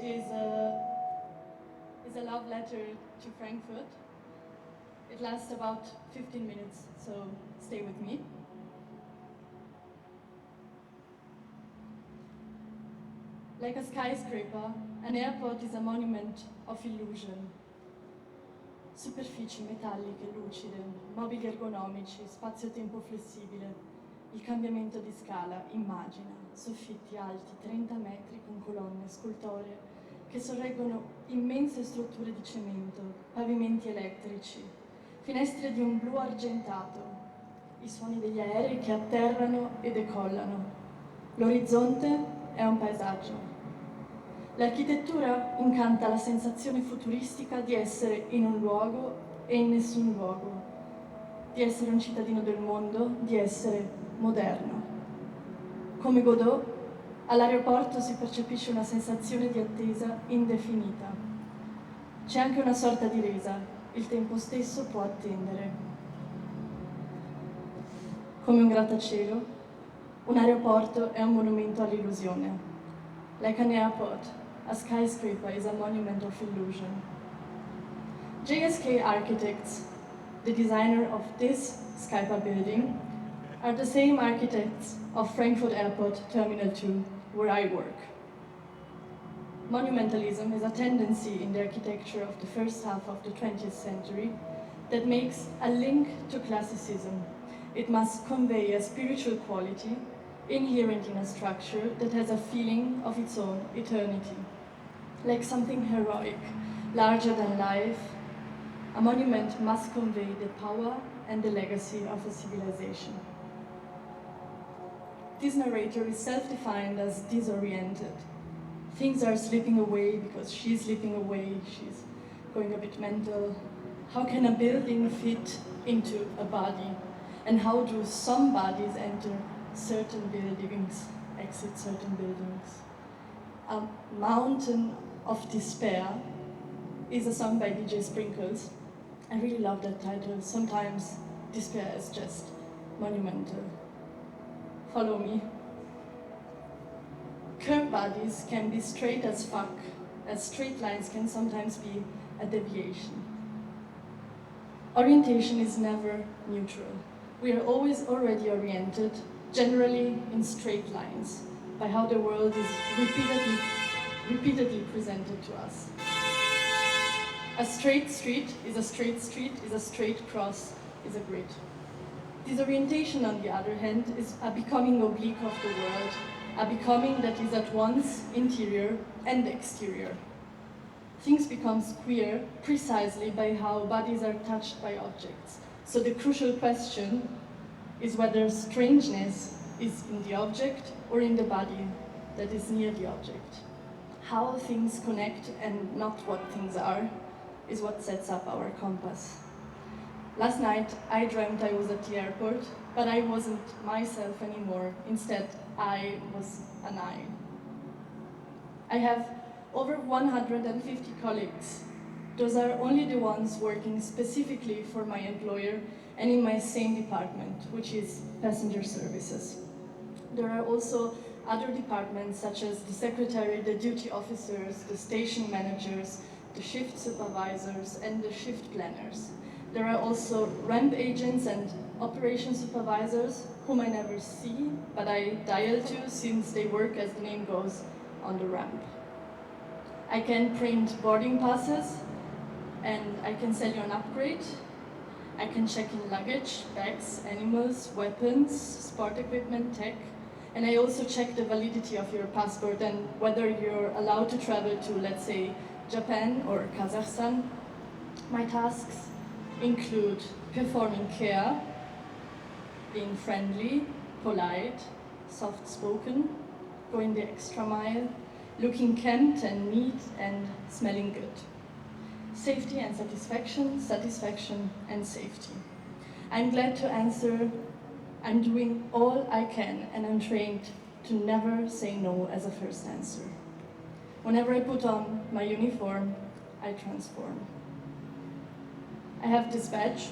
is a love letter to Frankfurt. It lasts about 15 minutes, so stay with me. Like a skyscraper, an airport is a monument of illusion. Superfici metalliche, lucide, mobili ergonomici, spazio-tempo flessibile, il cambiamento di scala, immagina, soffitti alti, 30 metri con colonne scultoree che sorreggono immense strutture di cemento, pavimenti elettrici, finestre di un blu argentato, i suoni degli aerei che atterrano e decollano. L'orizzonte è un paesaggio. L'architettura incanta la sensazione futuristica di essere in un luogo e in nessun luogo, di essere un cittadino del mondo, di essere moderno. Come Godot, all'aeroporto si percepisce una sensazione di attesa indefinita. C'è anche una sorta di resa, il tempo stesso può attendere. Come un grattacielo, un aeroporto è un monumento all'illusione. Like an airport, a skyscraper is a monument of illusion. JSK architects, the designer of this Skypa building, are the same architects of Frankfurt Airport Terminal 2, where I work. Monumentalism is a tendency in the architecture of the first half of the 20th century that makes a link to classicism. It must convey a spiritual quality inherent in a structure that has a feeling of its own eternity. Like something heroic, larger than life, a monument must convey the power and the legacy of a civilization. This narrator is self-defined as disoriented. Things are slipping away because she's slipping away, she's going a bit mental. How can a building fit into a body? And how do some bodies enter certain buildings, exit certain buildings? A Mountain of Despair is a song by DJ Sprinkles. I really love that title. Sometimes despair is just monumental. Follow me. Curved bodies can be straight as fuck, as straight lines can sometimes be a deviation. Orientation is never neutral. We are always already oriented, generally in straight lines, by how the world is repeatedly presented to us. A straight street is a straight street, is a straight cross, is a grid. Disorientation, on the other hand, is a becoming oblique of the world, a becoming that is at once interior and exterior. Things become queer precisely by how bodies are touched by objects. So the crucial question is whether strangeness is in the object or in the body that is near the object. How things connect and not what things are is what sets up our compass. Last night, I dreamt I was at the airport, but I wasn't myself anymore. Instead, I was an I. I have over 150 colleagues. Those are only the ones working specifically for my employer and in my same department, which is passenger services. There are also other departments such as the secretary, the duty officers, the station managers, the shift supervisors, and the shift planners. There are also ramp agents and operation supervisors whom I never see, but I dial to since they work, as the name goes, on the ramp. I can print boarding passes, and I can sell you an upgrade. I can check in luggage, bags, animals, weapons, sport equipment, tech, and I also check the validity of your passport and whether you're allowed to travel to, let's say, Japan or Kazakhstan. My tasks include performing care, being friendly, polite, soft-spoken, going the extra mile, looking kempt and neat and smelling good. Safety and satisfaction, satisfaction and safety. I'm glad to answer. I'm doing all I can and I'm trained to never say no as a first answer. Whenever I put on my uniform, I transform. I have this badge.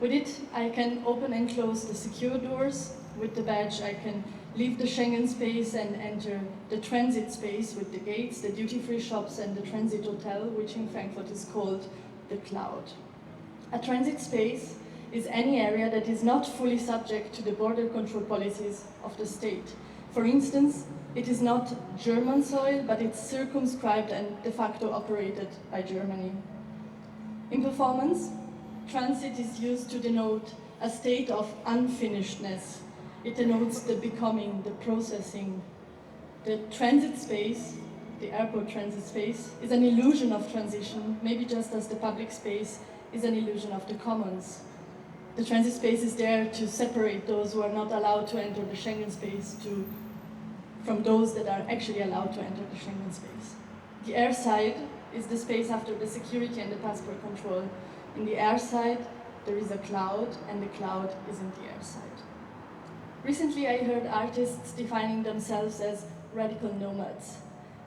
With it, I can open and close the secure doors. With the badge, I can leave the Schengen space and enter the transit space with the gates, the duty-free shops, and the transit hotel, which in Frankfurt is called the Cloud. A transit space is any area that is not fully subject to the border control policies of the state. For instance, it is not German soil, but it's circumscribed and de facto operated by Germany. In performance, transit is used to denote a state of unfinishedness. It denotes the becoming, the processing. The transit space, the airport transit space, is an illusion of transition, maybe just as the public space is an illusion of the commons. The transit space is there to separate those who are not allowed to enter the Schengen space from those that are actually allowed to enter the Schengen space. The air side is the space after the security and the passport control. In the air side, there is a cloud, and the cloud is in the air side. Recently, I heard artists defining themselves as radical nomads.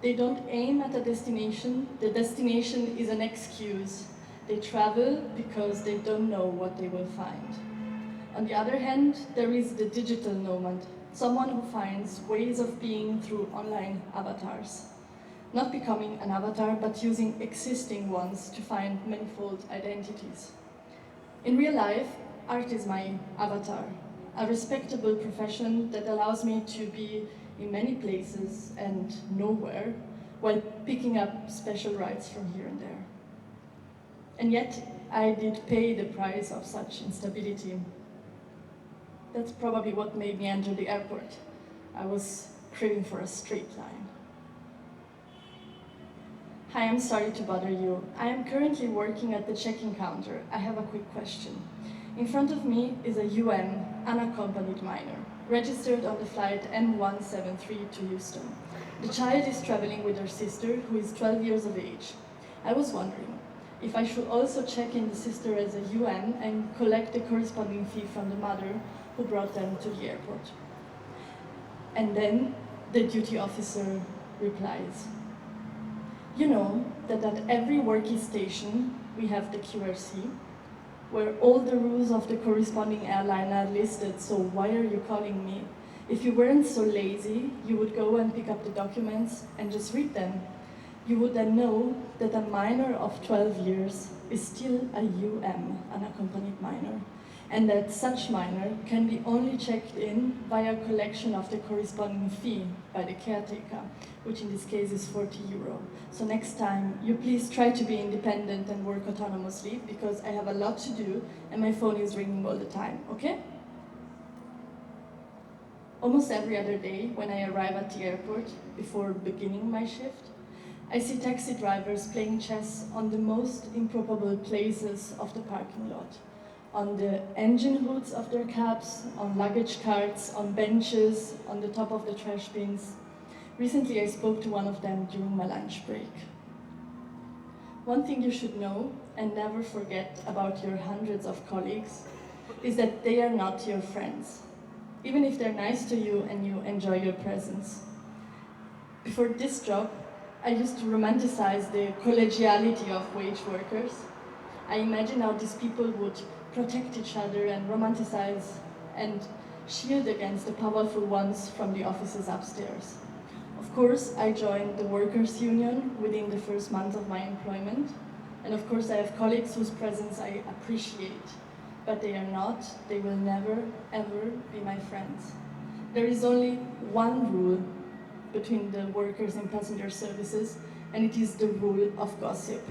They don't aim at a destination. The destination is an excuse. They travel because they don't know what they will find. On the other hand, there is the digital nomad, someone who finds ways of being through online avatars. Not becoming an avatar, but using existing ones to find manifold identities. In real life, art is my avatar, a respectable profession that allows me to be in many places and nowhere, while picking up special rights from here and there. And yet, I did pay the price of such instability. That's probably what made me enter the airport. I was craving for a straight line. Hi, I'm sorry to bother you. I am currently working at the check-in counter. I have a quick question. In front of me is a unaccompanied minor, registered on the flight M173 to Houston. The child is traveling with her sister, who is 12 years of age. I was wondering if I should also check in the sister as a UN and collect the corresponding fee from the mother who brought them to the airport. And then the duty officer replies, you know that at every workie station we have the QRC, where all the rules of the corresponding airline are listed, so why are you calling me? If you weren't so lazy, you would go and pick up the documents and just read them. You would then know that a minor of 12 years is still a unaccompanied minor, and that such minor can be only checked in via collection of the corresponding fee by the caretaker, which in this case is 40 euro. So next time, you please try to be independent and work autonomously, because I have a lot to do and my phone is ringing all the time, okay? Almost every other day, when I arrive at the airport, before beginning my shift, I see taxi drivers playing chess on the most improbable places of the parking lot. On the engine hoods of their cabs, on luggage carts, on benches, on the top of the trash bins. Recently, I spoke to one of them during my lunch break. One thing you should know, and never forget about your hundreds of colleagues, is that they are not your friends, even if they're nice to you and you enjoy your presence. Before this job, I used to romanticize the collegiality of wage workers. I imagine how these people would protect each other and romanticize and shield against the powerful ones from the offices upstairs. Of course, I joined the workers' union within the first month of my employment. And of course, I have colleagues whose presence I appreciate, but they are not, they will never, ever be my friends. There is only one rule between the workers and passenger services, and it is the rule of gossip.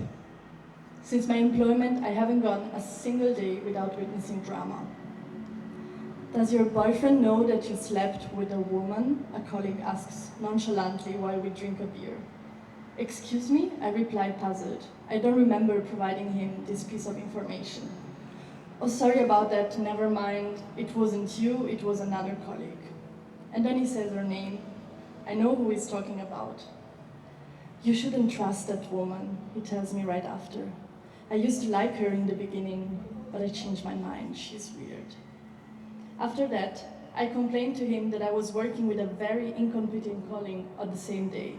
Since my employment, I haven't gone a single day without witnessing drama. Does your boyfriend know that you slept with a woman? A colleague asks nonchalantly while we drink a beer. Excuse me? I reply puzzled. I don't remember providing him this piece of information. Oh, sorry about that, never mind. It wasn't you, it was another colleague. And then he says her name. I know who he's talking about. You shouldn't trust that woman, he tells me right after. I used to like her in the beginning, but I changed my mind. She's weird. After that, I complained to him that I was working with a very incompetent colleague on the same day.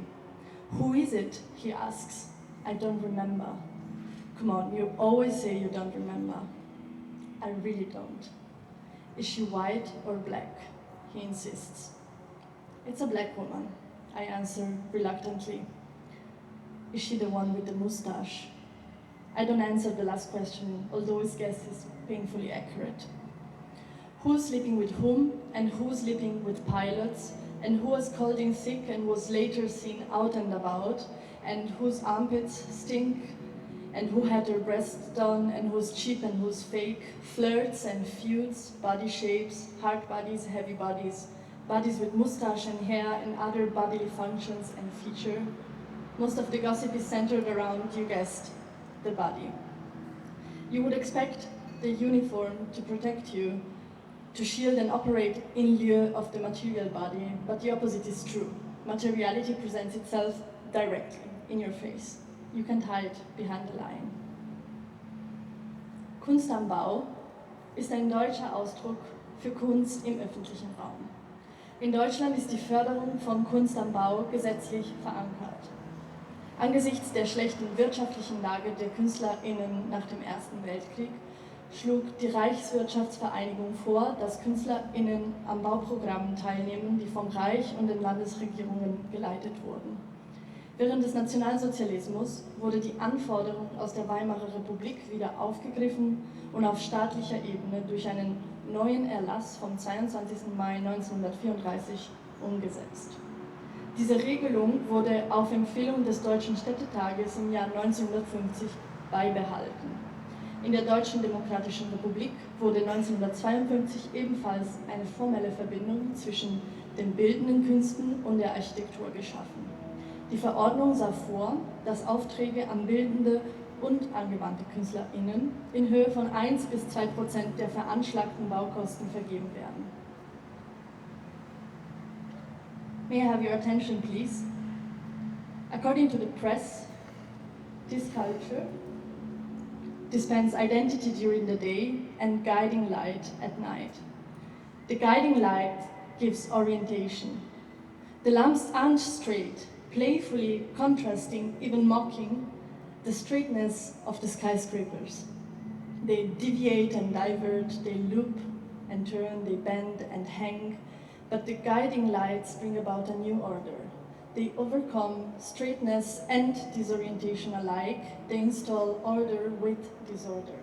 Who is it? He asks. I don't remember. Come on, you always say you don't remember. I really don't. Is she white or black? He insists. It's a black woman, I answer reluctantly. Is she the one with the mustache? I don't answer the last question, although his guess is painfully accurate. Who's sleeping with whom, and who's sleeping with pilots, and who was called in sick and was later seen out and about, and whose armpits stink, and who had their breasts done, and who's cheap and who's fake, flirts and feuds, body shapes, hard bodies, heavy bodies, bodies with mustache and hair and other bodily functions and feature. Most of the gossip is centered around, you guessed, the body. You would expect the uniform to protect you, to shield and operate in lieu of the material body, but the opposite is true. Materiality presents itself directly in your face. You can't hide behind the line. Kunst am Bau ist ein deutscher Ausdruck für Kunst im öffentlichen Raum. In Deutschland ist die Förderung von Kunst am Bau gesetzlich verankert. Angesichts der schlechten wirtschaftlichen Lage der KünstlerInnen nach dem Ersten Weltkrieg schlug die Reichswirtschaftsvereinigung vor, dass KünstlerInnen am Bauprogramm teilnehmen, die vom Reich und den Landesregierungen geleitet wurden. Während des Nationalsozialismus wurde die Anforderung aus der Weimarer Republik wieder aufgegriffen und auf staatlicher Ebene durch einen neuen Erlass vom 22. Mai 1934 umgesetzt. Diese Regelung wurde auf Empfehlung des Deutschen Städtetages im Jahr 1950 beibehalten. In der Deutschen Demokratischen Republik wurde 1952 ebenfalls eine formelle Verbindung zwischen den bildenden Künsten und der Architektur geschaffen. Die Verordnung sah vor, dass Aufträge an bildende und angewandte KünstlerInnen in Höhe von 1 bis 2% der veranschlagten Baukosten vergeben werden. May I have your attention, please? According to the press, this sculpture dispense identity during the day and guiding light at night. The guiding light gives orientation. The lamps aren't straight, playfully contrasting, even mocking, the straightness of the skyscrapers. They deviate and divert, they loop and turn, they bend and hang, but the guiding lights bring about a new order. They overcome straightness and disorientation alike. They install order with disorder.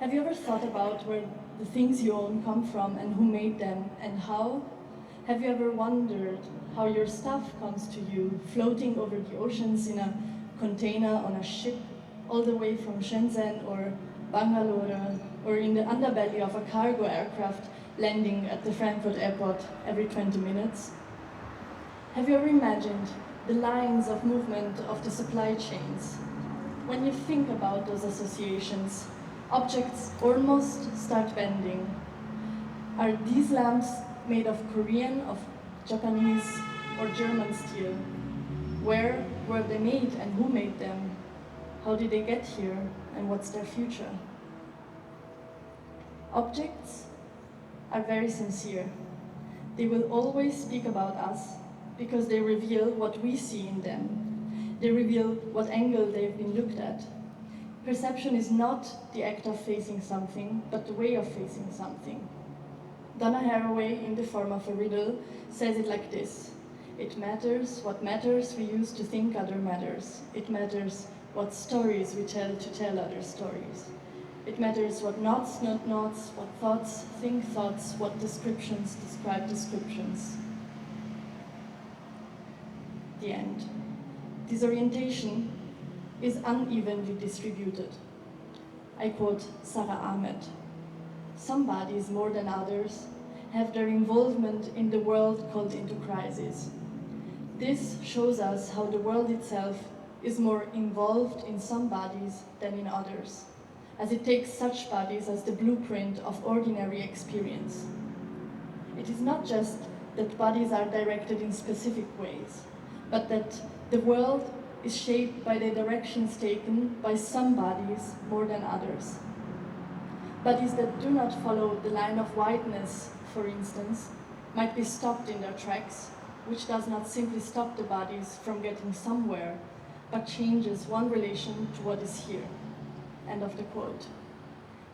Have you ever thought about where the things you own come from and who made them and how? Have you ever wondered how your stuff comes to you, floating over the oceans in a container on a ship, all the way from Shenzhen or Bangalore, or in the underbelly of a cargo aircraft landing at the Frankfurt airport every 20 minutes? Have you ever imagined the lines of movement of the supply chains? When you think about those associations, objects almost start bending. Are these lamps made of Korean, of Japanese, or German steel? Where were they made and who made them? How did they get here and what's their future? Objects are very sincere. They will always speak about us because they reveal what we see in them. They reveal what angle they've been looked at. Perception is not the act of facing something, but the way of facing something. Donna Haraway, in the form of a riddle, says it like this: it matters what matters we use to think other matters. It matters what stories we tell to tell other stories. It matters what knots not knots, what thoughts think thoughts, what descriptions describe descriptions. The end. Disorientation is unevenly distributed. I quote Sarah Ahmed. Some bodies, more than others, have their involvement in the world called into crisis. This shows us how the world itself is more involved in some bodies than in others, as it takes such bodies as the blueprint of ordinary experience. It is not just that bodies are directed in specific ways, but that the world is shaped by the directions taken by some bodies more than others. Bodies that do not follow the line of whiteness, for instance, might be stopped in their tracks, which does not simply stop the bodies from getting somewhere, but changes one relation to what is here. End of the quote.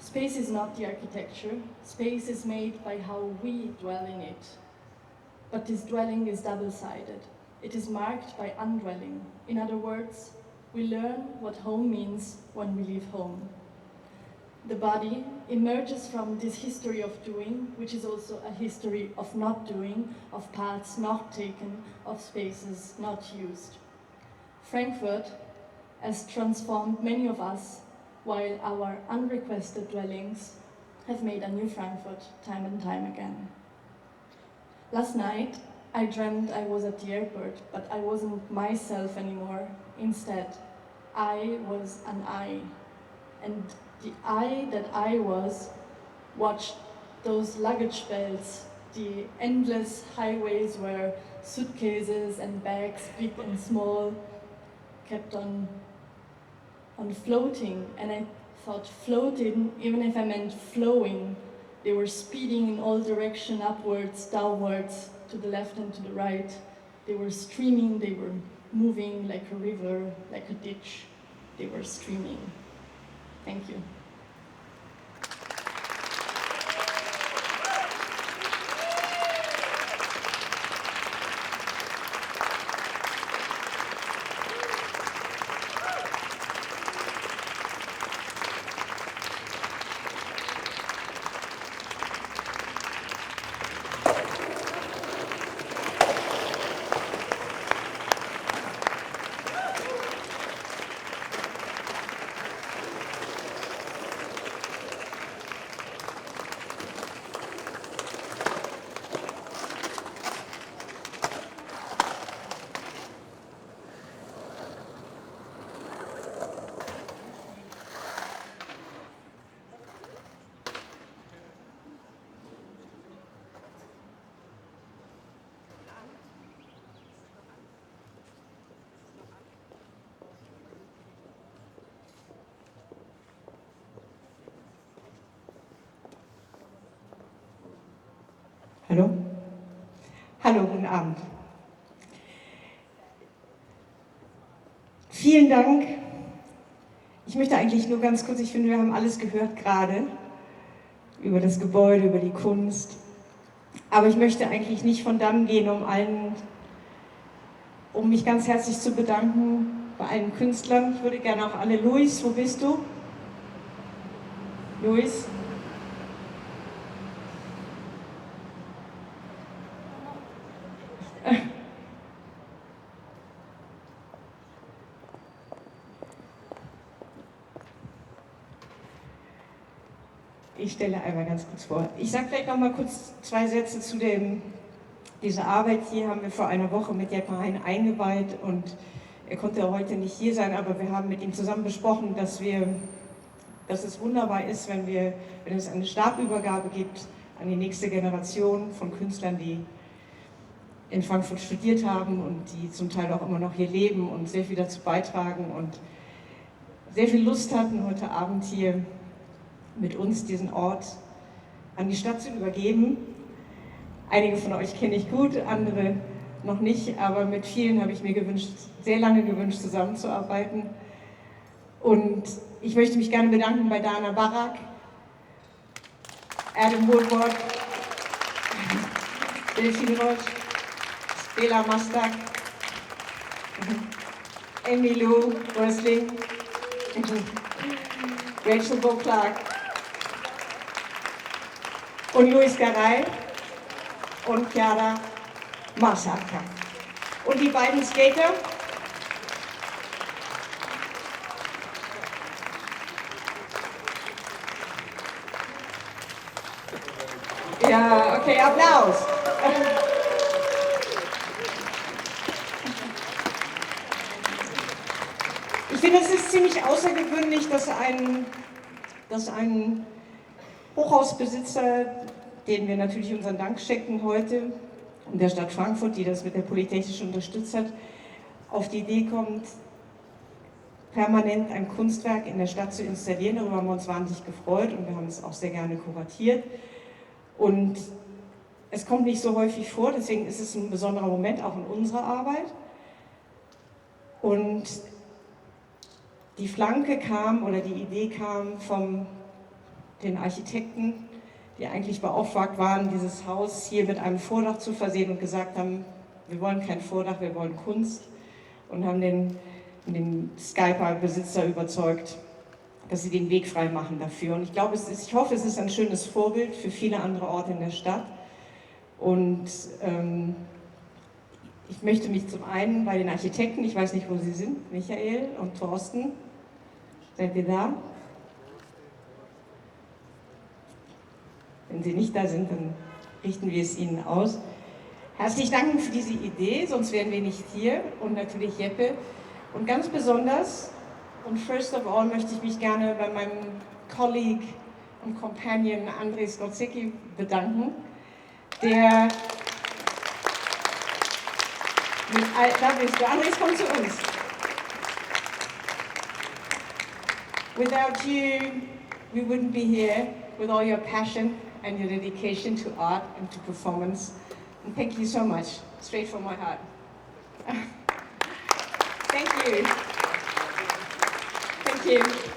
Space is not the architecture. Space is made by how we dwell in it. But this dwelling is double-sided. It is marked by undwelling. In other words, we learn what home means when we leave home. The body emerges from this history of doing, which is also a history of not doing, of paths not taken, of spaces not used. Frankfurt has transformed many of us, while our unrequested dwellings have made a new Frankfurt time and time again. Last night, I dreamt I was at the airport, but I wasn't myself anymore. Instead, I was an I. And the I that I was watched those luggage belts, the endless highways where suitcases and bags, big and small, kept on floating. And I thought floating, even if I meant flowing, they were speeding in all directions, upwards, downwards, to the left and to the right. They were streaming, they were moving like a river, like a ditch. They were streaming. Thank you. Hallo? Hallo, guten Abend. Vielen Dank. Ich möchte eigentlich nur ganz kurz, ich finde, wir haben alles gehört gerade über das Gebäude, über die Kunst. Aber ich möchte eigentlich nicht von dann gehen, um mich ganz herzlich zu bedanken bei allen Künstlern. Ich würde gerne auch alle, Luis, wo bist du? Luis? Ich stelle einmal ganz kurz vor. Ich sage vielleicht noch mal kurz 2 Sätze zu dieser Arbeit. Hier haben wir vor einer Woche mit Garay eingeweiht und er konnte heute nicht hier sein, aber wir haben mit ihm zusammen besprochen, dass es wunderbar ist, wenn es eine Stabübergabe gibt an die nächste Generation von Künstlern, die in Frankfurt studiert haben und die zum Teil auch immer noch hier leben und sehr viel dazu beitragen und sehr viel Lust hatten, heute Abend hier mit uns diesen Ort an die Stadt zu übergeben. Einige von euch kenne ich gut, andere noch nicht, aber mit vielen habe ich mir sehr lange gewünscht, zusammenzuarbeiten. Und ich möchte mich gerne bedanken bei Dana Barak, Adam Woodward, Delphine Roche, Stella Mastak, Emilou Rösling, Rachel Bo-Clark und Luis Garay und Chiara Marcassa. Und die beiden Skater, ja, okay, Applaus. Ich finde, es ist ziemlich außergewöhnlich, dass ein Hochhausbesitzer, dem wir natürlich unseren Dank schenken heute, und der Stadt Frankfurt, die das mit der Polytechnisch unterstützt hat, auf die Idee kommt, permanent ein Kunstwerk in der Stadt zu installieren. Darüber haben wir uns wahnsinnig gefreut und wir haben es auch sehr gerne kuratiert. Und es kommt nicht so häufig vor, deswegen ist es ein besonderer Moment auch in unserer Arbeit. Und die Flanke kam, oder die Idee kam vom den Architekten, die eigentlich beauftragt waren, dieses Haus hier mit einem Vordach zu versehen und gesagt haben, wir wollen kein Vordach, wir wollen Kunst, und haben den Skyper-Besitzer überzeugt, dass sie den Weg frei machen dafür. Und ich hoffe, es ist ein schönes Vorbild für viele andere Orte in der Stadt. Und ich möchte mich zum einen bei den Architekten, ich weiß nicht, wo sie sind, Michael und Thorsten, seid ihr da? Wenn sie nicht da sind, dann richten wir es ihnen aus. Herzlich danken für diese Idee, sonst wären wir nicht hier. Und natürlich Jeppe. Und ganz besonders, und first of all, möchte ich mich gerne bei meinem Colleague und Companion Andres Gotzicki bedanken, der da bist du. Andres, komm zu uns. Without you, we wouldn't be here with all your passion and your dedication to art and to performance. And thank you so much, straight from my heart. Thank you. Thank you.